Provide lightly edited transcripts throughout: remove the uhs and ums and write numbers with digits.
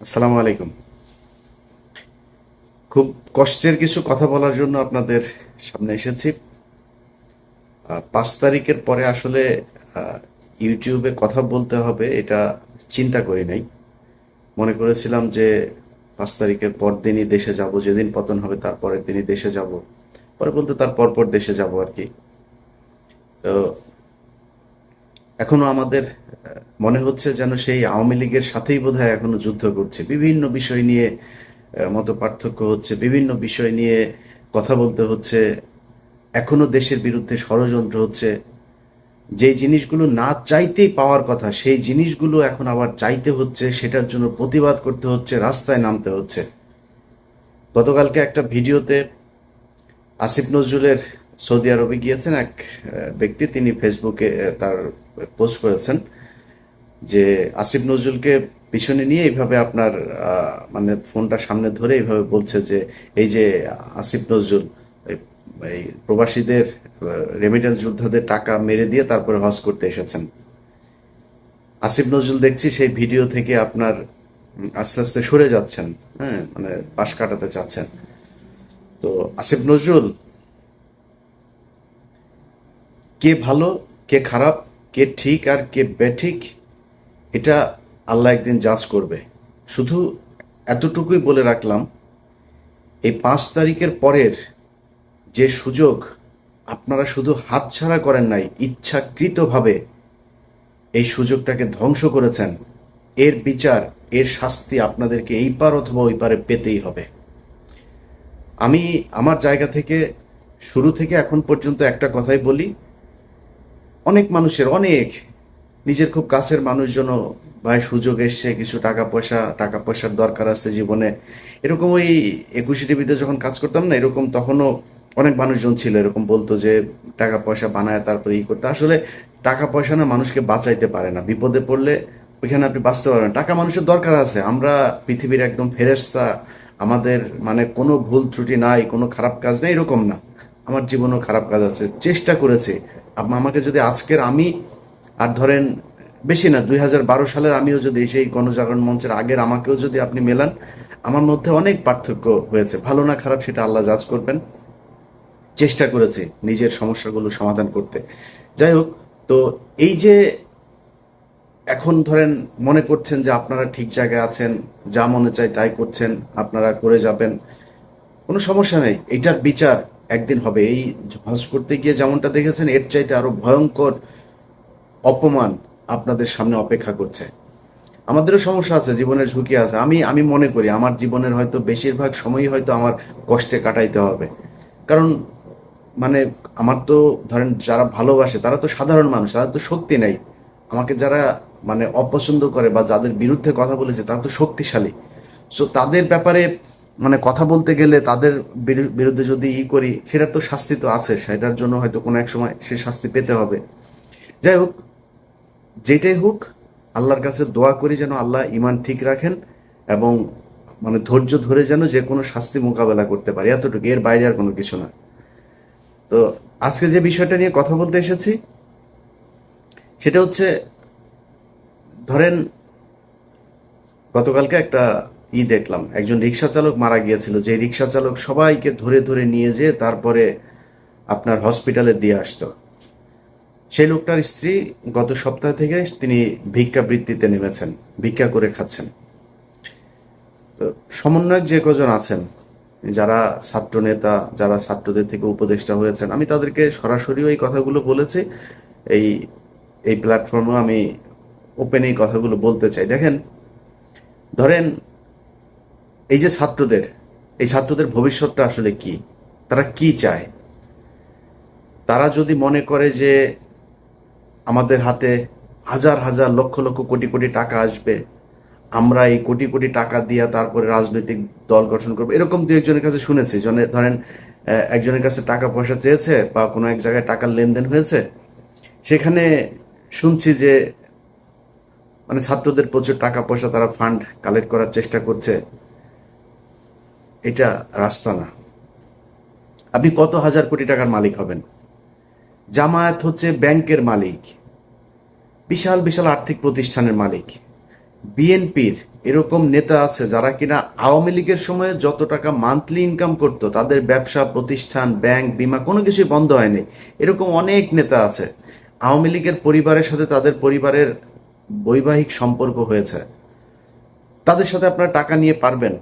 আসসালামু আলাইকুম। খুব কষ্টের কিছু কথা বলার জন্য আপনাদের সামনে এসেছি। 5 তারিখের পরে আসলে আহ, ইউটিউবে কথা বলতে হবে এটা চিন্তা করি নাই। মনে করেছিলাম যে 5 তারিখের পর দিনই দেশে যাব, যেদিন পতন হবে তার পরের দিনই দেশে যাব, পরে বলতে তার পরপর দেশে যাব আর কি। তো এখনো আমাদের মনে হচ্ছে যেন সেই আওয়ামী লীগের সাথেই বোধহয় এখনো যুদ্ধ করছে। বিভিন্ন বিষয় নিয়ে মত পার্থক্য হচ্ছে, বিভিন্ন বিষয় নিয়ে কথা বলতে হচ্ছে, এখনো দেশের বিরুদ্ধে ষড়যন্ত্র হচ্ছে। যে জিনিসগুলো না চাইতেই পাওয়ার কথা সেই জিনিসগুলো এখন আবার চাইতে হচ্ছে, সেটার জন্য প্রতিবাদ করতে হচ্ছে, রাস্তায় নামতে হচ্ছে। গতকালকে একটা ভিডিওতে আসিফ নজরুলের সৌদি আরবে গিয়েছেন এক ব্যক্তি, তিনি ফেসবুকে তার পোস্ট করেছেন যে আসিফ নজরুলকে পিছনে নিয়ে এইভাবে আপনার মানে ফোনটা সামনে ধরে এইভাবে বলছে যে এই যে আসিফ নজরুল এই এই প্রবাসীদের রেমিটেন্স যোদ্ধাদের টাকা মেরে দিয়ে তারপরে হজ করতে এসেছেন। আসিফ নজরুল দেখছি সেই ভিডিও থেকে আপনার আস্তে আস্তে সরে যাচ্ছেন। হ্যাঁ, মানে পাশ কাটাতে চাচ্ছেন। তো আসিফ নজরুল, কে ভালো কে খারাপ, কে ঠিক আর কে বেঠিক, এটা আল্লাহ একদিন জাজ করবে। শুধু এতটুকুই বলে রাখলাম, এই 5 তারিখের পরের যে সুযোগ আপনারা শুধু হাতছাড়া করেন নাই, ইচ্ছাকৃতভাবে এই সুযোগটাকে ধ্বংস করেছেন, এর বিচার, এর শাস্তি আপনাদেরকে এই পার অথবা ওই পারে পেতেই হবে। আমি আমার জায়গা থেকে শুরু থেকে এখন পর্যন্ত একটা কথাই বলি, অনেক মানুষের, অনেক নিজের খুব কাছের মানুষজনও, ভাই সুযোগ এসছে, কিছু টাকা পয়সার দরকার আছে জীবনে, এরকম ওই 21 টিভিতে যখন কাজ করতাম না, এরকম তখনও অনেক মানুষজন ছিল এরকম বলতো যে টাকা পয়সা বানায় তারপরে করতে। আসলে টাকা পয়সা না মানুষকে বাঁচাইতে পারে না, বিপদে পড়লে ওইখানে আপনি বাঁচতে পারবেন। টাকা মানুষের দরকার আছে, আমরা পৃথিবীর একদম ফেরেশতা, আমাদের মানে কোনো ভুল ত্রুটি নাই, কোনো খারাপ কাজ নেই, এরকম না। আমার জীবনেও খারাপ কাজ আছে, চেষ্টা করেছি। আমাকে যদি আজকের আমি আর ধরেন বেশি না, 2012 সালের আমিও যদি সেই গণজাগরণ মঞ্চের আগের আমাকেও যদি আপনি মেলান, আমার মধ্যে অনেক পার্থক্য হয়েছে। ভালো না খারাপ সেটা আল্লাহ জাজ করবেন। চেষ্টা করেছি নিজের সমস্যাগুলো সমাধান করতে। যাই হোক, তো এই যে এখন ধরেন মনে করছেন যে আপনারা ঠিক জায়গায় আছেন, যা মনে চায় তাই করছেন, আপনারা করে যাবেন, কোনো সমস্যা নেই। এটার বিচার একদিন হবে। এই হজ করতে গিয়ে যেমনটা দেখেছেন, এর চাইতে আরো ভয়ঙ্কর অপমান আপনাদের সামনে অপেক্ষা করছে। আমাদেরও সমস্যা আছে, জীবনের ঝুঁকি আছে। আমি আমি মনে করি আমার জীবনের হয়তো বেশিরভাগ সময়ই হয়তো আমার কষ্টে কাটাইতে হবে। কারণ মানে আমার তো ধরেন যারা ভালোবাসে তারা তো সাধারণ মানুষ, তাদের তো শক্তি নেই। আমাকে যারা মানে অপছন্দ করে বা যাদের বিরুদ্ধে কথা বলেছে তারা তো শক্তিশালী। সো তাদের ব্যাপারে মানে কথা বলতে গেলে, তাদের বিরুদ্ধে যদি করি, সেটার তো শাস্তি তো আছে, সেটার জন্য হয়তো কোনো এক সময় সে শাস্তি পেতে হবে। যাই হোক, যেটাই হোক, আল্লাহর কাছে দোয়া করি যেন আল্লাহ ইমান ঠিক রাখেন এবং মানে ধৈর্য ধরে যেন যে কোনো শাস্তি মোকাবেলা করতে পারি, এতটুকু, এর বাইরে আর কোনো কিছু না। তো আজকে যে বিষয়টা নিয়ে কথা বলতে এসেছি সেটা হচ্ছে, ধরেন গতকালকে একটা দেখলাম, একজন রিক্সা চালক মারা গিয়েছিল, যে রিক্সা চালক সবাইকে ধরে ধরে নিয়ে যেয়ে তারপরে আপনার হসপিটালে দিয়ে আসতো। সেই লোকটার স্ত্রী গত সপ্তাহ থেকে তিনি ভিক্ষাবৃত্তিতে নেমেছেন, ভিক্ষা করে খাচ্ছেন। তো সমন্বয়ক যে কজন আছেন, যারা ছাত্র নেতা, যারা ছাত্রদের থেকে উপদেষ্টা হয়েছেন, আমি তাদেরকে সরাসরিও এই কথাগুলো বলেছি। এই এই প্ল্যাটফর্মেও আমি ওপেন এই কথাগুলো বলতে চাই। দেখেন, ধরেন এই যে ছাত্রদের, এই ছাত্রদের ভবিষ্যৎটা আসলে কি, তারা কি চায়? তারা যদি মনে করে যে আমাদের হাতে হাজার হাজার লক্ষ লক্ষ কোটি কোটি টাকা আসবে, আমরা এই কোটি কোটি টাকা দিয়ে তারপরে রাজনৈতিক দল গঠন করবো, এরকম দু একজনের কাছে শুনেছি। ধরেন একজনের কাছে টাকা পয়সা চেয়েছে বা কোনো এক জায়গায় টাকার লেনদেন হয়েছে, সেখানে শুনছি যে মানে ছাত্রদের প্রচুর টাকা পয়সা তারা ফান্ড কালেক্ট করার চেষ্টা করছে। এটা রাস্তা না। আপনি কত হাজার কোটি টাকার মালিক হবেন? জামায়াত হচ্ছে ব্যাংকের মালিক, বিশাল বিশাল আর্থিক প্রতিষ্ঠানের মালিক। বিএনপির এরকম নেতা আছে যারা কিনা আওয়ামী লীগের সময় যত টাকা মান্থলি ইনকাম করতো, তাদের ব্যবসা প্রতিষ্ঠান, ব্যাংক, বিমা কোনো কিছুই বন্ধ হয়নি। এরকম অনেক নেতা আছে। আওয়ামী লীগের পরিবারের সাথে তাদের পরিবারের বৈবাহিক সম্পর্ক হয়েছে। তাদের সাথে আপনারা টাকা নিয়ে পারবেন?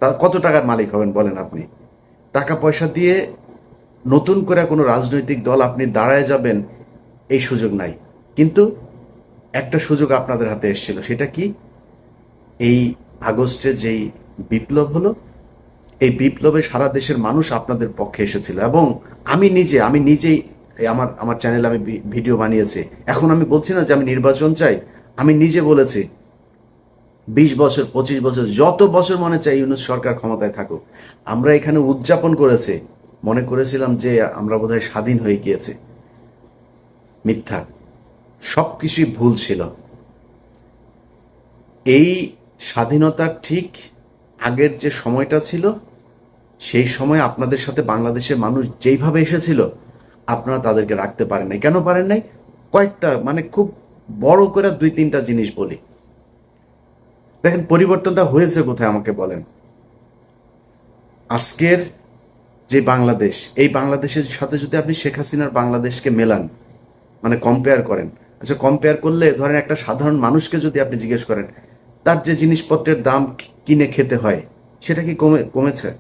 তা কত টাকার মালিক হবেন বলেন আপনি? টাকা পয়সা দিয়ে নতুন করে কোনো রাজনৈতিক দল আপনি দাঁড়ায় যাবেন, এই সুযোগ নাই। কিন্তু একটা সুযোগ আপনাদের হাতে এসেছিল, সেটা কি? এই আগস্টে যেই বিপ্লব হলো, এই বিপ্লবে সারা দেশের মানুষ আপনাদের পক্ষে এসেছিল। এবং আমি নিজেই আমার আমার চ্যানেলে আমি ভিডিও বানিয়েছি। এখন আমি বলছি না যে আমি নির্বাচন চাই, আমি নিজে বলেছি 20 বছর 25 বছর যত বছর মনে চাই ইউনূস সরকার ক্ষমতায় থাকুক। আমরা এখানে উদযাপন করেছি, মনে করেছিলাম যে আমরা বোধহয় স্বাধীন হয়ে গিয়েছে। মিথ্যা, সবকিছুই ভুল ছিল। এই স্বাধীনতার ঠিক আগের যে সময়টা ছিল, সেই সময় আপনাদের সাথে বাংলাদেশের মানুষ যেইভাবে এসেছিল, আপনারা তাদেরকে রাখতে পারেন নাই। কেন পারেন নাই? কয়েকটা, মানে খুব বড় করে 2-3টা জিনিস বলি। দেখেন পরিবর্তনটা হয়েছে কোথায় আমাকে বলেন। আজকের যে বাংলাদেশ, এই বাংলাদেশের সাথে যদি আপনি শেখ হাসিনার বাংলাদেশকে মেলান, মানে কম্পেয়ার করেন, আচ্ছা কম্পেয়ার করলে ধরেন একটা সাধারণ মানুষকে যদি আপনি জিজ্ঞেস করেন তার যে জিনিসপত্রের দাম কিনে খেতে হয়, সেটা কি কমেছে?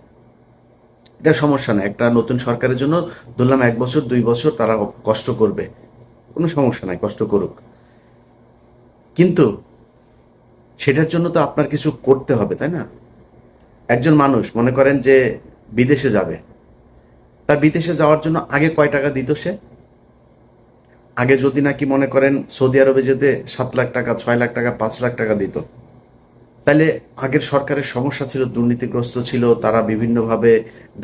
এটা সমস্যা না। একটা নতুন সরকারের জন্য ধরলাম 1 বছর 2 বছর তারা কষ্ট করবে, কোনো সমস্যা নাই, কষ্ট করুক। কিন্তু সেটার জন্য তো আপনার কিছু করতে হবে, তাই না? একজন মানুষ মনে করেন যে বিদেশে যাবে, তার বিদেশে যাওয়ার জন্য আগে কয় টাকা দিত সে? আগে যদি নাকি মনে করেন সৌদি আরবে যেতে 7 লাখ টাকা, 6 লাখ টাকা, 5 লাখ টাকা দিত, তাহলে আগের সরকারের সমস্যা ছিল, দুর্নীতিগ্রস্ত ছিল, তারা বিভিন্নভাবে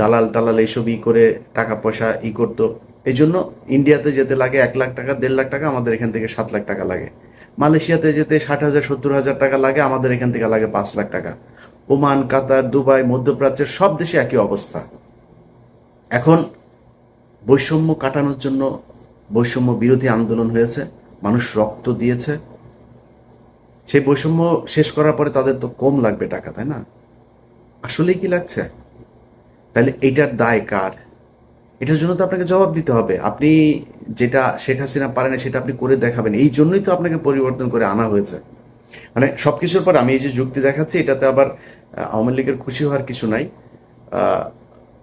দালাল টালাল এইসব করে টাকা পয়সা করতো। এই জন্য ইন্ডিয়াতে যেতে লাগে 1 লাখ টাকা, 1.5 লাখ টাকা, আমাদের এখান থেকে 7 লাখ টাকা লাগে। মালয়েশিয়াতে যেতে 60,000 70,000 টাকা লাগে, আমাদের এখান থেকে লাগে 5 লাখ টাকা। ওমান, কাতার, দুবাই, মধ্যপ্রাচ্যের সব দেশে একই অবস্থা। এখন বৈষম্য কাটানোর জন্য বৈষম্য বিরোধী আন্দোলন হয়েছে, মানুষ রক্ত দিয়েছে। সেই বৈষম্য শেষ করার পরে তাদের তো কম লাগবে টাকা, তাই না? আসলেই কি লাগছে? তাহলে এইটার দায় কার? এটার জন্য তো আপনাকে জবাব দিতে হবে। আপনি যেটা শেখ হাসিনা পারে না সেটা আপনি করে দেখাবেন। এই জন্যই তো আপনাকে পরিবর্তন করে আনা হয়েছে। মানে সবকিছুর পর আমি এই যে যুক্তি দেখাচ্ছি, এটাতে আবার আওয়ামী লীগের খুশি হওয়ার কিছু নাই।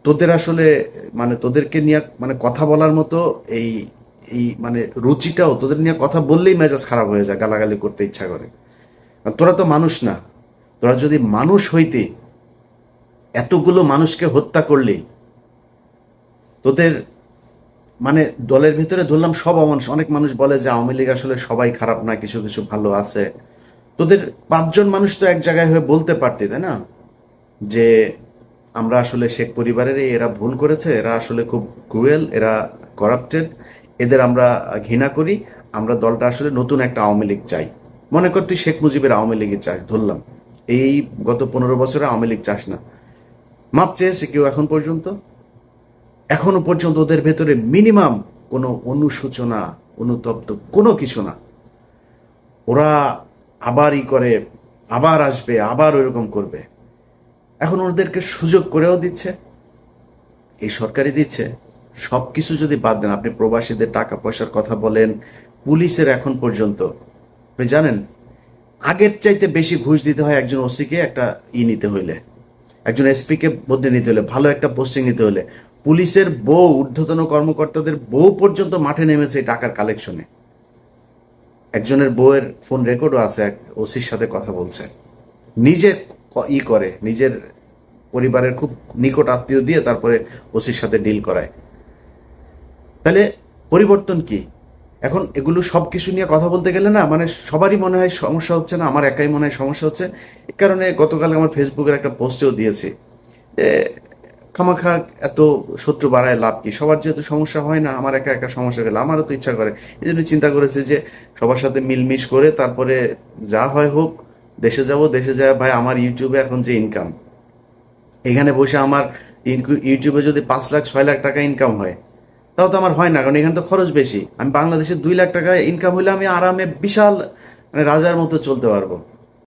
তোদের আসলে মানে তোদেরকে নিয়ে মানে কথা বলার মতো এই এই মানে রুচিটাও, তোদের নিয়ে কথা বললেই মেজাজ খারাপ হয়ে যায়, গালাগালি করতে ইচ্ছা করে। তোরা তো মানুষ না। তোরা যদি মানুষ হইতে, এতগুলো মানুষকে হত্যা করলি, তোদের মানে দলের ভিতরে ধরলাম সব অমানুষ। অনেক মানুষ বলে যে আওয়ামী লীগ আসলে সবাই খারাপ না, কিছু কিছু ভালো আছে। তোদের 5জন মানুষ তো এক জায়গায় হয়ে বলতে পারতি, তাই না, যে আমরা আসলে শেখ পরিবারের এরা ভুল করেছে, এরা আসলে খুব ক্রুয়েল, এরা করাপ্টেড, এদের আমরা ঘৃণা করি, আমরা দলটা আসলে নতুন একটা আওয়ামী লীগ চাই। মনে কর তুই শেখ মুজিবের আওয়ামী লীগের চাস, ধরলাম এই গত 15 বছরে আওয়ামী লীগ চাস না। মাপ চেয়েছে কেউ এখনো পর্যন্ত ওদের ভেতরে মিনিমাম কোনো অনুশোচনা, অনুতপ্ত কোনো কিছু না। ওরা আবার করে, আবার আসবে, আবার ওইরকম করবে। এখন ওদেরকে সুযোগ করেও দিচ্ছে, এই সরকারই দিচ্ছে। সব কিছু যদি বাদ দেন, আপনি প্রবাসীদের টাকা পয়সার কথা বলেন, পুলিশের এখন পর্যন্ত আপনি জানেন আগের চাইতে বেশি ঘুষ দিতে হয় একজন ওসিকে একটা নিতে হইলে, একজন এসপিকে বদলে নিতে হলে, ভালো একটা পোস্টিং নিতে হলে। পুলিশের বউ, ঊর্ধ্বতন কর্মকর্তাদের বউ পর্যন্ত মাঠে নেমেছে এই টাকার কালেকশনে। একজনের বউয়ের ফোন রেকর্ডও আছে, এক ওসির সাথে কথা বলছে, নিজে করে, নিজের পরিবারের খুব নিকট আত্মীয় দিয়ে তারপরে ওসির সাথে ডিল করায়। তাহলে পরিবর্তন কি? এখন এগুলো সব কিছু নিয়ে কথা বলতে গেলে না, মানে সবারই মনে হয় সমস্যা হচ্ছে না, আমার একাই মনে হয় সমস্যা হচ্ছে। এই কারণে গতকাল আমার ফেসবুকের একটা পোস্টেও দিয়েছি যে খামাখা এত শত্রু বাড়ায় লাভ কি? সবার যেহেতু সমস্যা হয় না, আমার একা একা সমস্যা গেলে আমারও তো ইচ্ছা করে। এই জন্য চিন্তা করেছি যে সবার সাথে মিলমিশ করে তারপরে যা হয় হোক, দেশে যাব, দেশে যায় ভাই আমার ইউটিউবে এখন যে ইনকাম, এখানে বসে আমার ইউটিউবে যদি 5 লাখ 6 লাখ টাকা ইনকাম হয়, তাও তো আমার হয় না, কারণ এখানে তো খরচ বেশি। আমি বাংলাদেশে 2 লাখ টাকা ইনকাম হলে আমি আরামে বিশাল মানে রাজার মতো চলতে পারবো।